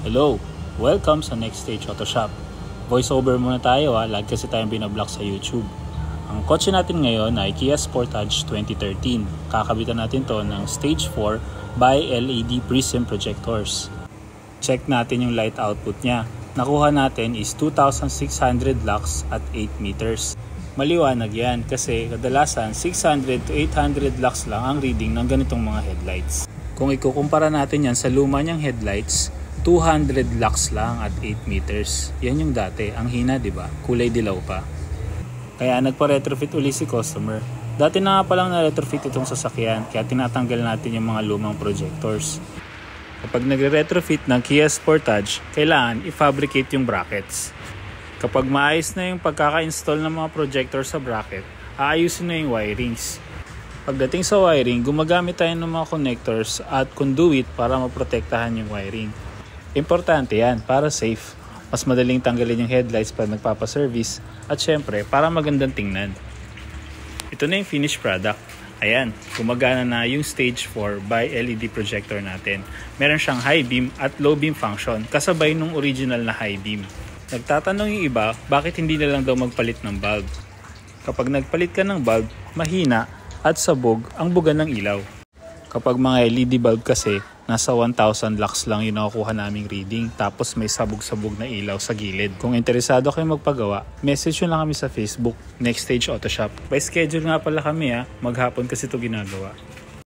Hello! Welcome sa Next Stage Photoshop. Voiceover muna tayo lagi kasi tayong binablock sa YouTube. Ang kotse natin ngayon ay Kia Sportage 2013. Kakabitan natin to ng Stage 4 by LED Prism projectors. Check natin yung light output niya. Nakuha natin is 2,600 lux at 8 meters. Maliwanag yan kasi kadalasan 600 to 800 lux lang ang reading ng ganitong mga headlights. Kung ikukumpara natin yan sa luma niyang headlights, 200 lux lang at 8 meters. Yan yung dati. Ang hina, di ba? Kulay dilaw pa. Kaya nagpa-retrofit uli si customer. Dati na nga palang na-retrofit itong sasakyan, kaya tinatanggal natin yung mga lumang projectors. Kapag nagre-retrofit ng Kia Sportage, kailangan i-fabricate yung brackets. Kapag maayos na yung pagkaka-install ng mga projector sa bracket, aayusin na yung wirings. Pagdating sa wiring, gumagamit tayo ng mga connectors at conduit para maprotektahan yung wiring. Importante yan para safe. Mas madaling tanggalin yung headlights pag nagpapaservice at syempre para magandang tingnan. Ito na yung finished product. Ayan, gumagana na yung stage 4 by LED projector natin. Meron siyang high beam at low beam function kasabay nung original na high beam. Nagtatanong yung iba, bakit hindi na lang daw magpalit ng bulb? Kapag nagpalit ka ng bulb, mahina at sabog ang buga ng ilaw. Kapag mga LED bulb kasi, nasa 1,000 lux lang yung nakukuha naming reading tapos may sabog-sabog na ilaw sa gilid. Kung interesado kayo magpagawa, message nyo lang kami sa Facebook, Next Stage Photoshop. By schedule nga pala kami maghapon kasi ito ginagawa.